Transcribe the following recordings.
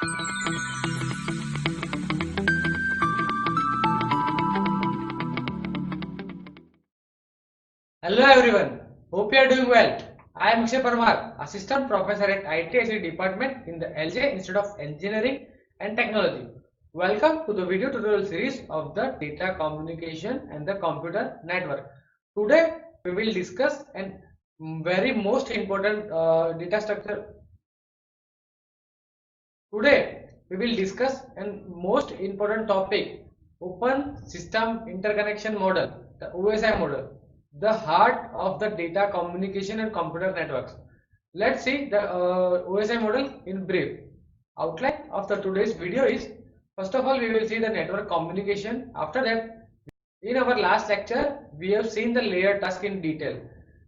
Hello everyone, hope you are doing well. I am Akshay Parmar, Assistant Professor at ITIC Department in the LJ Institute of Engineering and Technology. Welcome to the video tutorial series of the Data Communication and the Computer Network. Today we will discuss an very most important data structure. Today we will discuss an most important topic, Open System Interconnection Model, the OSI model, the heart of the data communication and computer networks. Let's see the OSI model in brief. Outline of the today's video is, first of all we will see the network communication. After that, in our last lecture we have seen the layer task in detail.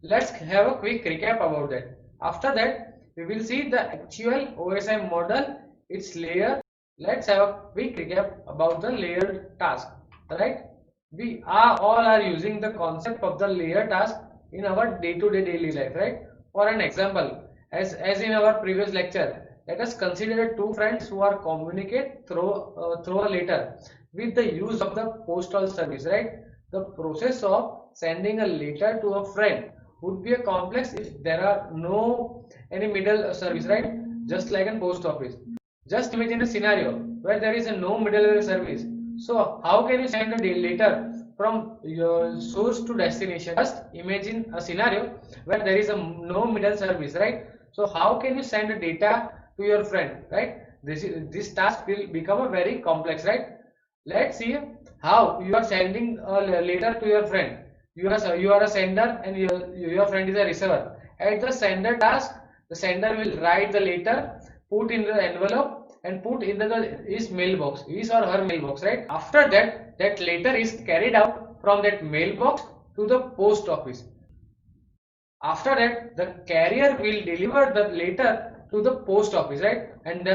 Let's have a quick recap about that. After that we will see the actual OSI model, its layer. Let's have a quick recap about the layered task, right? We are all are using the concept of the layer task in our day-to-day daily life, right? For an example, as in our previous lecture, let us consider two friends who are communicate through a letter with the use of the postal service, right? The process of sending a letter to a friend would be a complex if there are no any middle service, right? Just like an post office. Just imagine a scenario where there is a no middle service. So how can you send a letter from your source to destination? Just imagine a scenario where there is a no middle service, right? So how can you send a data to your friend, right? This task will become a very complex, right? Let's see how you are sending a letter to your friend. You are a sender and your friend is a receiver. At the sender task, the sender will write the letter, put in the envelope and put in his mailbox, his or her mailbox, right? After that, that letter is carried out from that mailbox to the post office. After that, the carrier will deliver the letter to the post office, right? And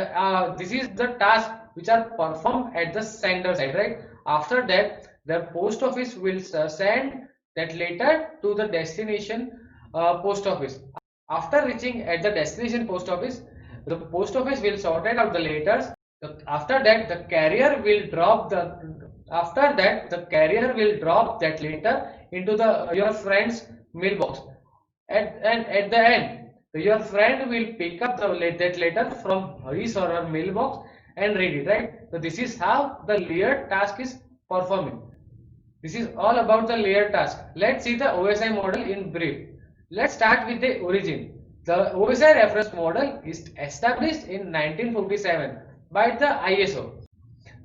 this is the task which are performed at the sender side, right? After that, the post office will send that letter to the destination post office. After reaching at the destination post office, the post office will sort out the letters. After that, the carrier will drop that letter into your friend's mailbox. At the end, your friend will pick up that letter from his or her mailbox and read it, right? So this is how the layered task is performing. This is all about the layered task. Let's see the OSI model in brief. Let's start with the origin. The OSI reference model is established in 1947 by the ISO.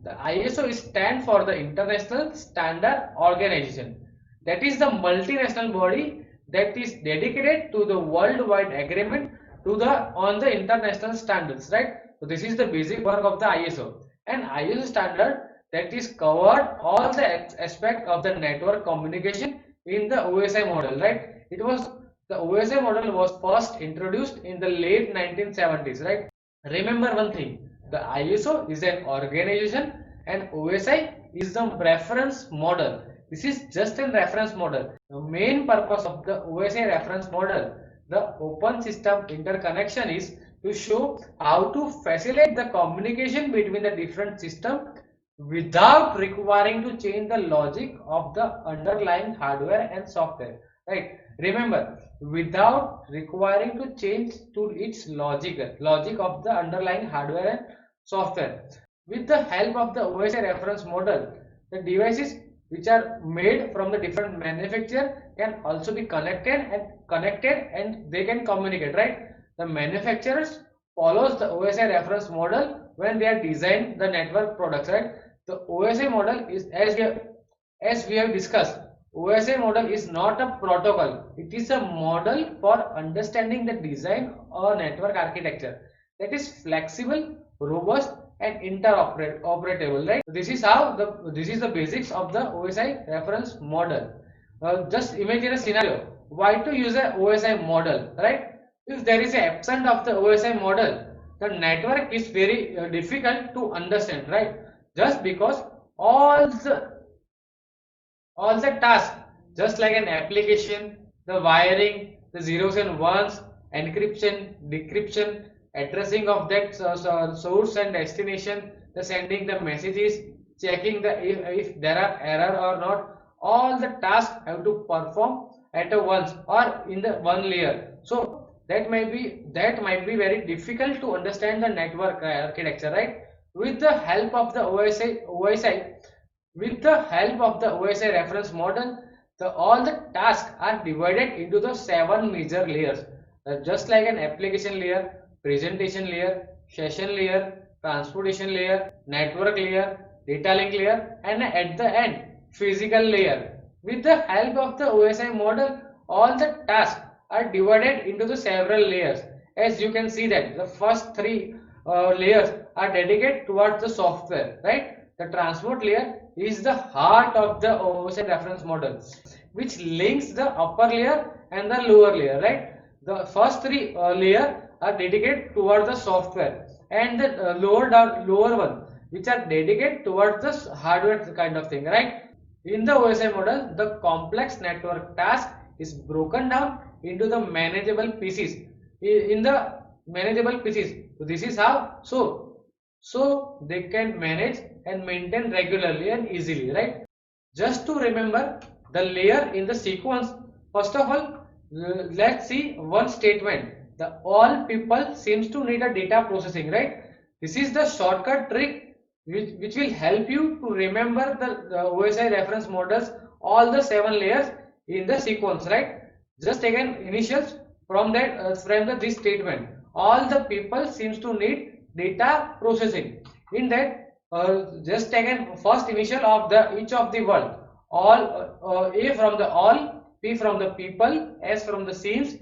The ISO stands for the International Standard Organization. That is the multinational body that is dedicated to the worldwide agreement on the international standards, right? So this is the basic work of the ISO. And ISO standard that is covered all the aspect of the network communication in the OSI model, right? The OSI model was first introduced in the late 1970s, right? Remember one thing, the ISO is an organization and OSI is the reference model. This is just a reference model. The main purpose of the OSI reference model, the open system interconnection, is to show how to facilitate the communication between the different systems without requiring to change the logic of the underlying hardware and software, right? Remember, without requiring to change to its logic of the underlying hardware and software. With the help of the OSI reference model, the devices which are made from the different manufacturer can also be connected and they can communicate, right? The manufacturers follows the OSI reference model when they are design the network products, right? The OSI model is, as we have discussed, OSI model is not a protocol. It is a model for understanding the design or network architecture that is flexible, robust, and interoperable, right? This is the basics of the OSI reference model. Just imagine a scenario. Why to use a OSI model, right? If there is an absence of the OSI model, the network is very difficult to understand, right? Just because all the tasks, just like an application, the wiring, the zeros and ones, encryption, decryption, addressing of that source and destination, the sending the messages, checking the if there are error or not. All the tasks have to perform at a once or in the one layer. So that might be very difficult to understand the network architecture, right? With the help of the OSI reference model, all the tasks are divided into the 7 major layers, just like an application layer, presentation layer, session layer, transportation layer, network layer, data link layer, and at the end, physical layer. With the help of the OSI model, all the tasks are divided into the several layers. As you can see that the first three layers are dedicated towards the software, right? The transport layer is the heart of the OSI reference model, which links the upper layer and the lower layer, right? The first three layer are dedicated towards the software, and the lower one which are dedicated towards the hardware kind of thing, right? In the OSI model, the complex network task is broken down into the manageable pieces. In the manageable pieces, so this is how, so they can manage and maintain regularly and easily, right? Just to remember the layer in the sequence, first of all, let's see one statement. The all people seems to need a data processing, right? This is the shortcut trick which will help you to remember the OSI reference models, all the 7 layers in the sequence, right? Just taken initials from that this statement. All the people seems to need data processing. In that, just taken first initial of the each of the word. All A from the all, P from the people, S from the seems,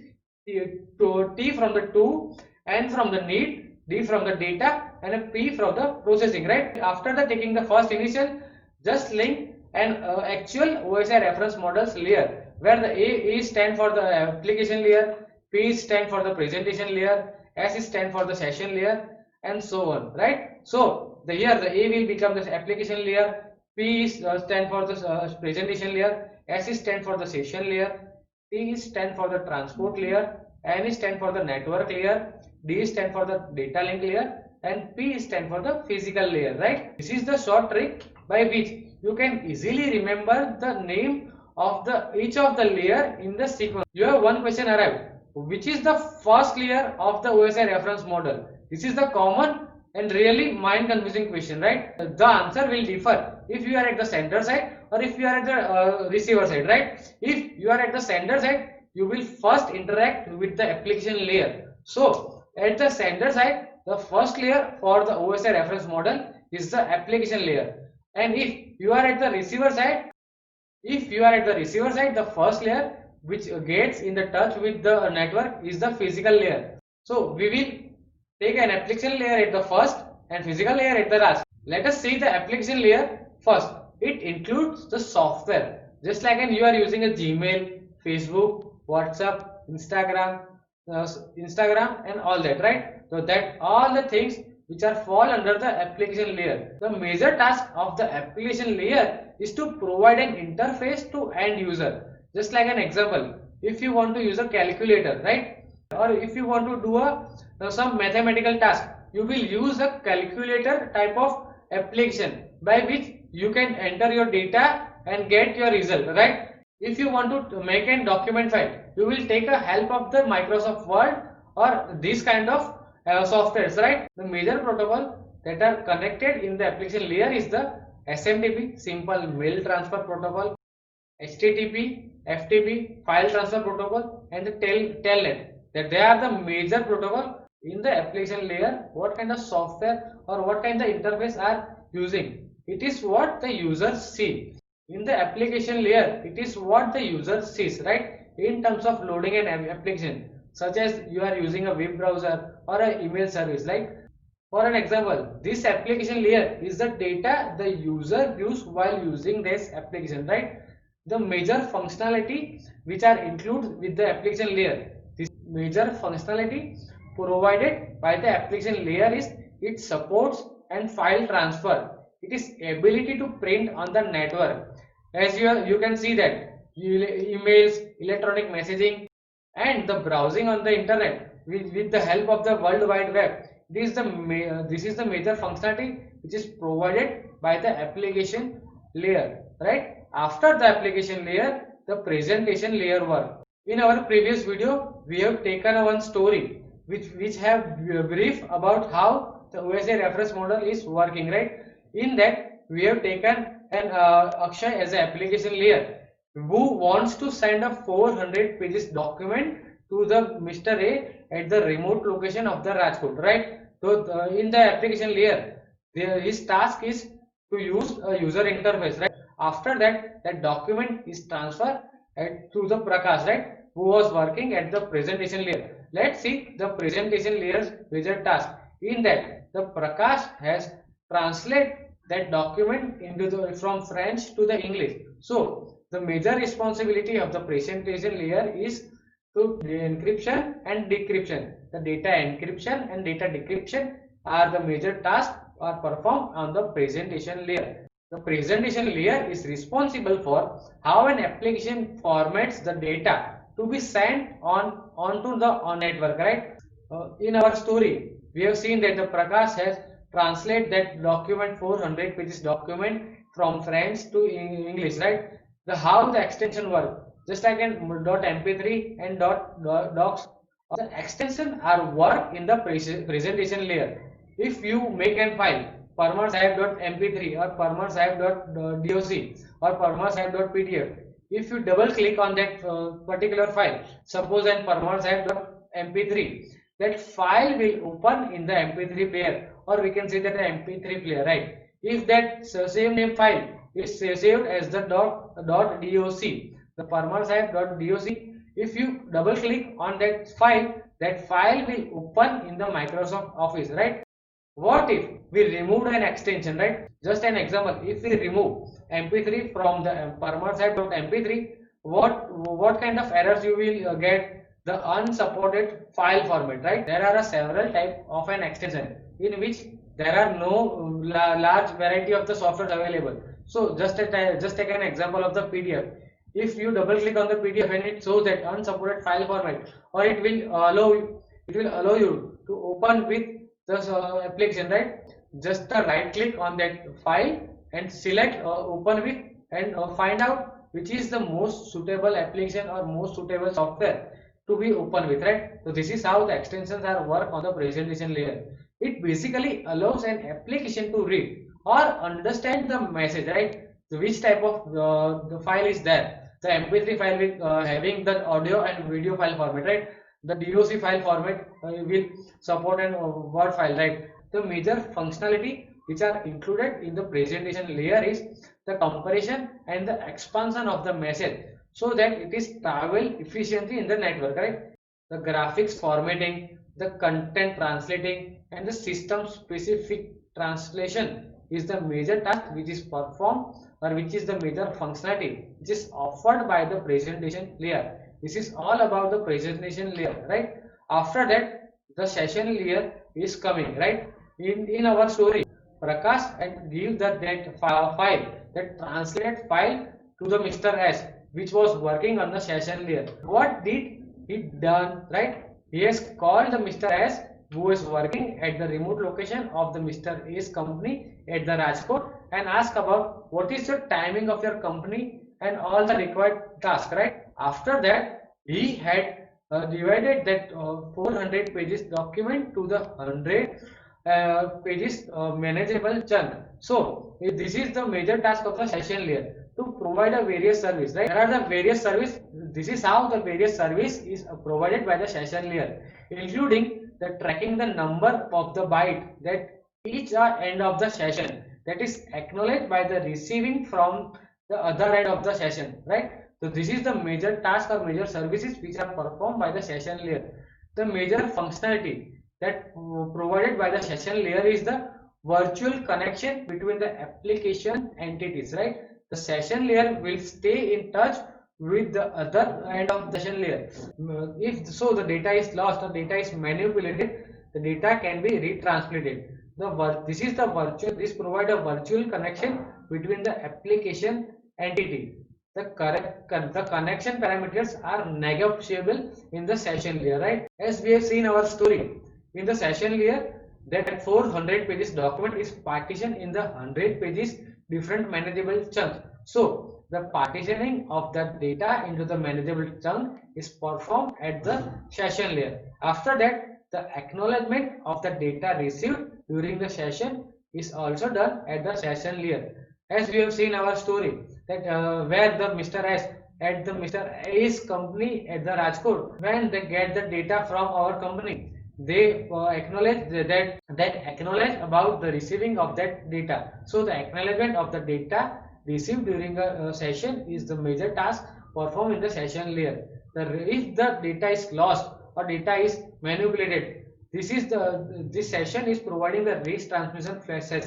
T from the to, N from the need, D from the data, and a P from the processing, right? After the taking the first initial, just link an actual OSI reference models layer, where the A is stand for the application layer, P is stand for the presentation layer, S is stand for the session layer, and so on, right? So here the A will become the application layer, P is stand for the presentation layer, S is stand for the session layer, T is stand for the transport layer, N is stand for the network layer, D is stand for the data link layer, and P is stand for the physical layer, right? This is the short trick by which you can easily remember the name of each of the layer in the sequence. You have one question arrived. Which is the first layer of the OSI reference model? This is the common and really mind confusing question, right? The answer will differ if you are at the sender side or if you are at the receiver side, right? If you are at the sender side, you will first interact with the application layer. So at the sender side, the first layer for the OSI reference model is the application layer, and if you are at the receiver side, the first layer which gets in the touch with the network is the physical layer. So we will take an application layer at the first and physical layer at the last. Let us see the application layer first. It includes the software, just like you are using a Gmail, Facebook, WhatsApp, Instagram, and all that, right? So that all the things which are fall under the application layer. The major task of the application layer is to provide an interface to end user. Just like an example, if you want to use a calculator, right, or if you want to do some mathematical task, you will use a calculator type of application by which you can enter your data and get your result, right? If you want to make a document file, you will take a help of the Microsoft Word or this kind of softwares, right? The major protocol that are connected in the application layer is the SMTP, simple mail transfer protocol, HTTP, FTP, file transfer protocol, and the telnet. That they are the major protocol in the application layer. What kind of software or what kind of interface are using? It is what the user see. In the application layer, it is what the user sees, right? In terms of loading an application, such as you are using a web browser or an email service, like for an example, this application layer is the data the user views while using this application, right? The major functionality which are included with the application layer, this major functionality provided by the application layer is it supports and file transfer. It is ability to print on the network, as you can see that emails, electronic messaging, and the browsing on the internet. with the help of the World Wide Web. This is the major functionality which is provided by the application layer, right? After the application layer, the presentation layer work. In our previous video, we have taken one story which have brief about how the OSI reference model is working, right? In that, we have taken an Akshay as an application layer who wants to send a 400 pages document to the Mr. A at the remote location of the Rajkot, right? So in the application layer, his task is to use a user interface, right? After that, that document is transferred to the Prakash, right? Who was working at the presentation layer. Let's see the presentation layer's major task. In that, the Prakash has translate that document into the from French to the English. So the major responsibility of the presentation layer is to the encryption and decryption. The data encryption and data decryption are the major tasks are performed on the presentation layer. The presentation layer is responsible for how an application formats the data to be sent onto the network, right? In our story, we have seen that the Prakash has translate that document 400 pages document from French to English, right? The how the extension work, just like in .mp3 and .docs, the extension are work in the presentation layer. If you make a file parmarsahib.mp3 or parmarsahib.doc or parmarsahib.pdf, if you double click on that particular file, suppose an parmarsahib.mp3, that file will open in the mp3 player, or we can say that the mp3 player, right? If that same name file is saved as the .doc, the parmarsahib.doc, if you double click on that file will open in the Microsoft Office, right? What if we removed an extension, right? Just an example, if we remove mp3 from the parmarsahib.mp3, what kind of errors you will get? The unsupported file format, right? There are several types of an extension in which there are no large variety of the software available. So just take an example of the PDF. If you double click on the PDF and it shows that unsupported file format, or it will allow you to open with the application, right? Just right click on that file and select open with, and find out which is the most suitable application or most suitable software to be open with, right? So this is how the extensions are work on the presentation layer. It basically allows an application to read or understand the message, right? So which type of the file is there? The mp3 file with having the audio and video file format, right? The doc file format will support an word file, right? The major functionality which are included in the presentation layer is the comparison and the expansion of the message, so that it is travel efficiently in the network, right? The graphics formatting, the content translating, and the system specific translation is the major task which is performed, or which is the major functionality which is offered by the presentation layer. This is all about the presentation layer, right? After that, the session layer is coming, right? In our story, Prakash and give that file, that translate file to the Mr. S, which was working on the session layer. What did he done, right? He has called the Mr. S who is working at the remote location of the Mr. A's company at the Rajkot, and ask about what is the timing of your company and all the required tasks, right? After that, he had divided that 400 pages document to the 100 pages manageable chunk. So this is the major task of the session layer, to provide a various service, right? There are the various service. This is how the various service is provided by the session layer, including the tracking the number of the byte that each end of the session, that is acknowledged by the receiving from the other end of the session, right? So this is the major task or major services which are performed by the session layer. The major functionality that provided by the session layer is the virtual connection between the application entities, right? The session layer will stay in touch with the other end of the session layer. If so, the data is lost or data is manipulated, the data can be retransmitted. This is the virtual. This provide a virtual connection between the application entity. the connection parameters are negotiable in the session layer, right? As we have seen our story in the session layer, that 400 pages document is partitioned in the 100 pages different manageable chunks. So the partitioning of the data into the manageable chunk is performed at the session layer. After that, the acknowledgement of the data received during the session is also done at the session layer. As we have seen our story, that where the Mr. S at the Mr. A's company at the Rajkot, when they get the data from our company, they acknowledge that acknowledge about the receiving of that data. So the acknowledgement of the data received during a session is the major task performed in the session layer. If the data is lost or data is manipulated, this session is providing the retransmission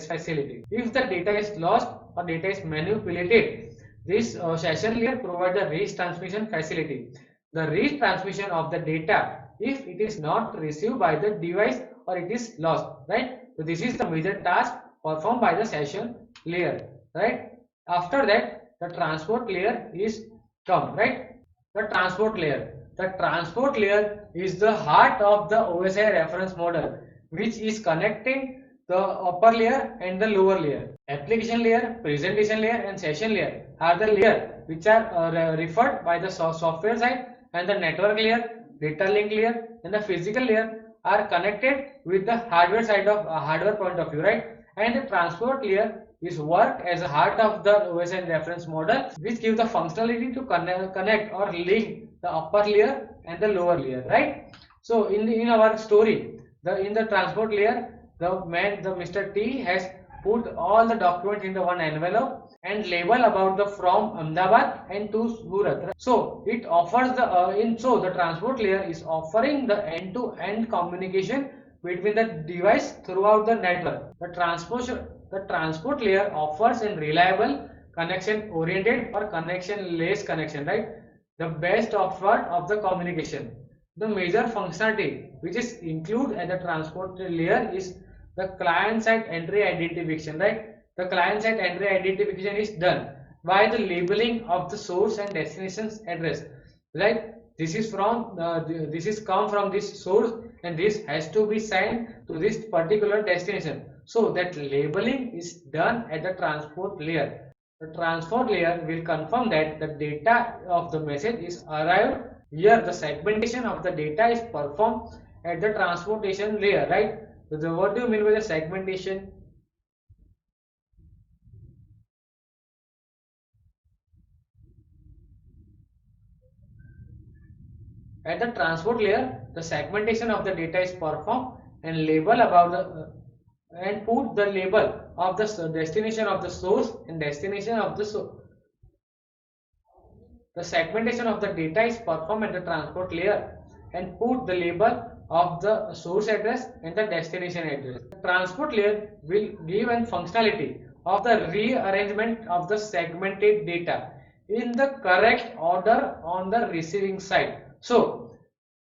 facility. If the data is lost or data is manipulated, this session layer provides the retransmission facility. The retransmission of the data, if it is not received by the device or it is lost, right? So this is the major task performed by the session layer, right? After that, the transport layer is come, right? The transport layer. The transport layer is the heart of the OSI reference model, which is connecting the upper layer and the lower layer. Application layer, presentation layer, and session layer are the layer which are referred by the software side, and the network layer, data link layer, and the physical layer are connected with the hardware side of hardware point of view, right? And the transport layer is work as a heart of the OSI reference model, which gives the functionality to connect or link the upper layer and the lower layer, right? So in our story, in the transport layer, the Mr. T has put all the documents in the one envelope and label about the from Ahmedabad and to Surat. So it offers the transport layer is offering the end-to-end communication between the device throughout the network. The transport layer offers a reliable, connection oriented or connection less connection, right? The best offer of the communication. The major functionality which is included at the transport layer is the client side entry identification, right? The client side entry identification is done by the labeling of the source and destination's address, right? This is come from this source and this has to be sent to this particular destination. So that labeling is done at the transport layer. The transport layer will confirm that the data of the message is arrived. Here the segmentation of the data is performed at the transportation layer, right? So what do you mean by the segmentation? At the transport layer, the segmentation of the data is performed and label about the and put the label of the destination of the source and destination of the source. The segmentation of the data is performed at the transport layer and put the label of the source address and the destination address. The transport layer will give an functionality of the rearrangement of the segmented data in the correct order on the receiving side. So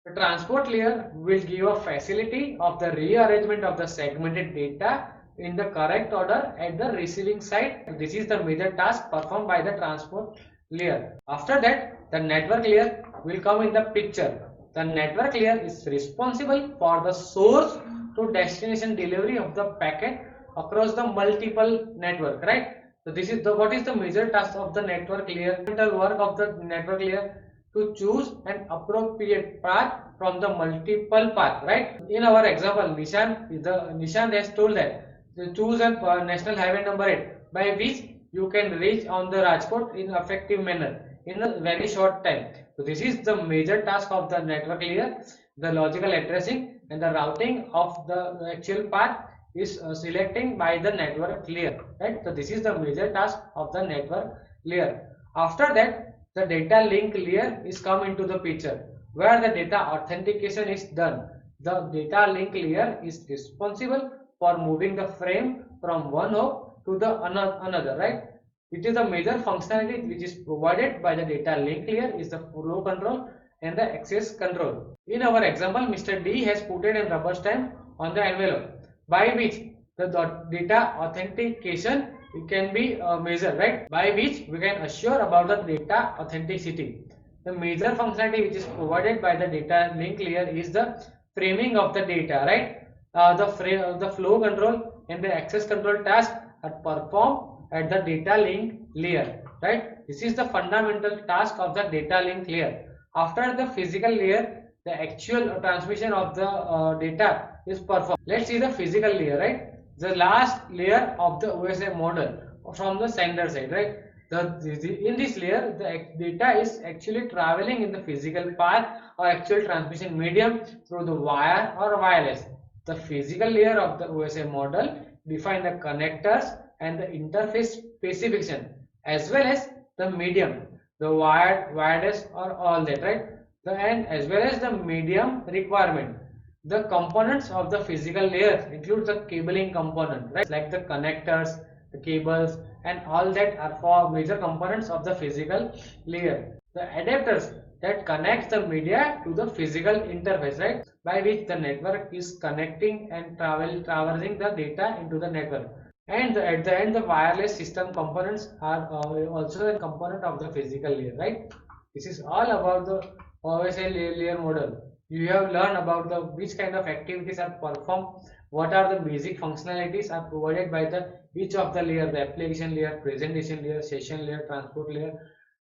the transport layer will give a facility of the rearrangement of the segmented data in the correct order at the receiving side. This is the major task performed by the transport layer. After that, the network layer will come in the picture. The network layer is responsible for the source to destination delivery of the packet across the multiple network, right? So this is what is the major task of the network layer. The work of the network layer to choose an appropriate path from the multiple path, right? In our example, Nishant has told that to choose a national highway number 8 by which you can reach on the Rajkot in effective manner in a very short time. So this is the major task of the network layer. The logical addressing and the routing of the actual path is selecting by the network layer, right? So this is the major task of the network layer. After that, the data link layer is come into the picture where the data authentication is done. The data link layer is responsible for moving the frame from one hop to the another, right? It is the major functionality which is provided by the data link layer is the flow control and the access control. In our example, Mr. D has put a rubber stamp on the envelope by which the data authentication can be measured, right? By which we can assure about the data authenticity. The major functionality which is provided by the data link layer is the framing of the data, right? The flow control and the access control task are performed at the data link layer, right? This is the fundamental task of the data link layer. After the physical layer, the actual transmission of the data is performed. Let's see the physical layer, right? The last layer of the OSI model from the sender side, right? In this layer, the data is actually traveling in the physical path or actual transmission medium through the wire or wireless. The physical layer of the OSI model define the connectors and the interface specification as well as the medium, the wired, wireless, or all that, right? And as well as the medium requirement. The components of the physical layer include the cabling component, right? Like the connectors, the cables, and all that are for major components of the physical layer. The adapters that connects the media to the physical interface, right? By which the network is connecting and traversing the data into the network. And at the end, the wireless system components are also a component of the physical layer, right? This is all about the OSI layer model. You have learned about the which kind of activities are performed, what are the basic functionalities are provided by the each of the layer, the application layer, presentation layer, session layer, transport layer,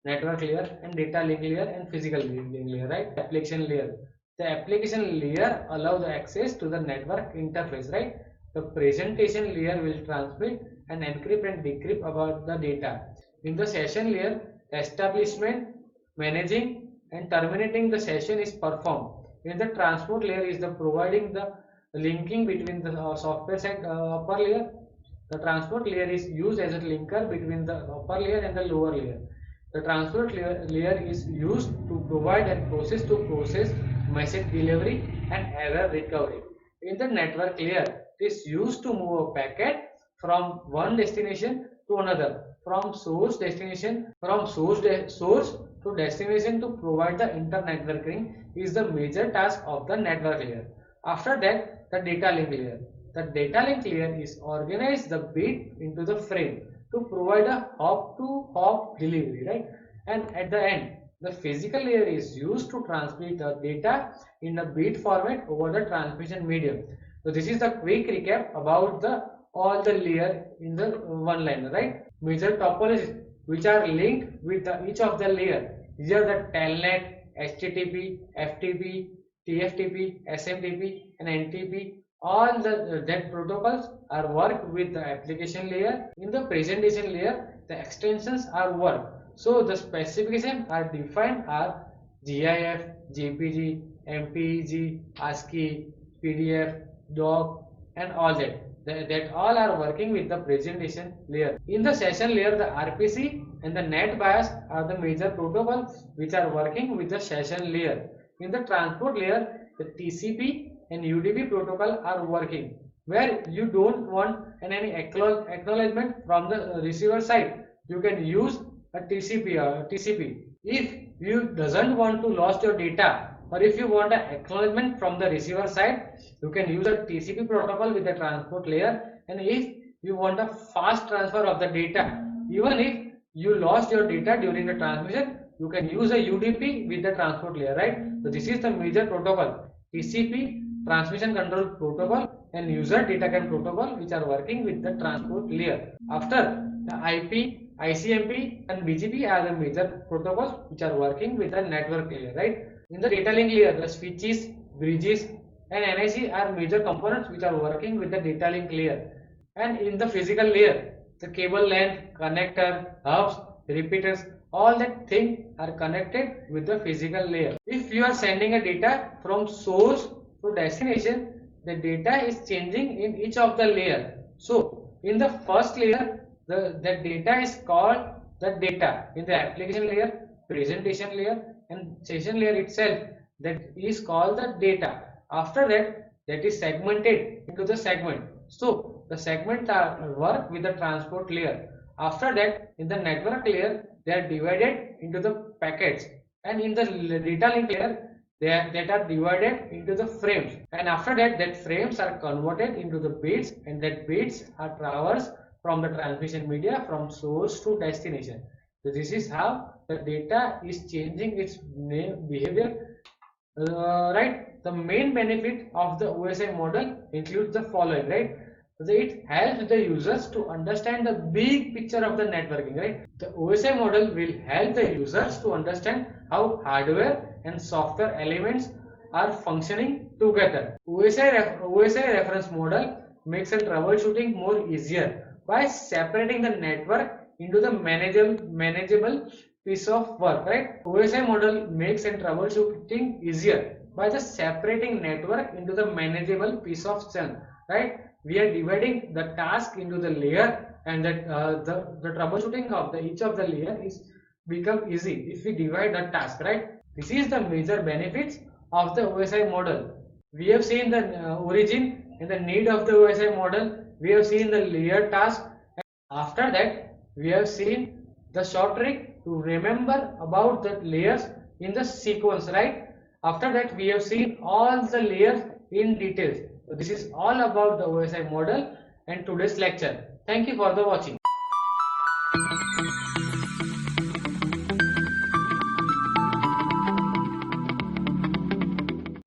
network layer, and data link layer, and physical link layer, right? Application layer. The application layer allows the access to the network interface, right? The presentation layer will transmit and encrypt and decrypt about the data. In the session layer, the establishment, managing, and terminating the session is performed. In the transport layer is the providing the linking between the software side upper layer. The transport layer is used as a linker between the upper layer and the lower layer. The transport layer is used to provide and process message delivery and error recovery. In the network layer, it is used to move a packet from one destination to another, from source to destination to provide the inter-networking is the major task of the network layer. After that, the data link layer. The data link layer is organized the bit into the frame to provide a hop-to-hop delivery, right? And at the end, the physical layer is used to transmit the data in a bit format over the transmission medium. So this is the quick recap about the all the layer in the one line, right? Major topologies which are linked with each of the layer. These are the telnet, HTTP, FTP, TFTP, SMTP, and NTP. All the that protocols are work with the application layer. In the presentation layer, the extensions are work. So the specifications are defined are GIF, JPG, MPEG, ASCII, PDF, doc, and all that all are working with the presentation layer. In the session layer, the RPC and the NetBIOS are the major protocols which are working with the session layer. In the transport layer, the TCP and UDP protocol are working, where you don't want any acknowledgement from the receiver side. You can use a TCP. If you doesn't want to lose your data, or if you want an acknowledgement from the receiver side, you can use a TCP protocol with the transport layer. And if you want a fast transfer of the data, even if you lost your data during the transmission, you can use a UDP with the transport layer, right? So this is the major protocol: TCP, transmission control protocol, and user datagram protocol, which are working with the transport layer. After the IP, ICMP, and BGP are the major protocols which are working with the network layer, right? In the data link layer, the switches, bridges, and NIC are major components which are working with the data link layer. And in the physical layer, the cable length, connector, hubs, repeaters, all that thing are connected with the physical layer. If you are sending a data from source to destination, the data is changing in each of the layer. So in the first layer, the data is called the data. In the application layer, presentation layer, and session layer itself, that is called the data. After that is segmented into the segment. So the segments are work with the transport layer. After that, in the network layer, they are divided into the packets, and in the data link layer, that are divided into the frames. And after that frames are converted into the bits, and that bits are traversed from the transmission media from source to destination. So this is how the data is changing its behavior. Right, the main benefit of the OSI model includes the following, right? So it helps the users to understand the big picture of the networking, right? The OSI model will help the users to understand how hardware and software elements are functioning together. OSI reference model makes the troubleshooting more easier by separating the network into the manageable piece of work, right? OSI model makes and troubleshooting easier by just separating network into the manageable piece of chunk, right? We are dividing the task into the layer, and that the troubleshooting of each of the layer is become easy if we divide the task, right? This is the major benefits of the OSI model. We have seen the origin and the need of the OSI model. We have seen the layer task. After that, we have seen the short trick to remember about the layers in the sequence, right? After that, we have seen all the layers in details. So this is all about the OSI model and today's lecture. Thank you for the watching.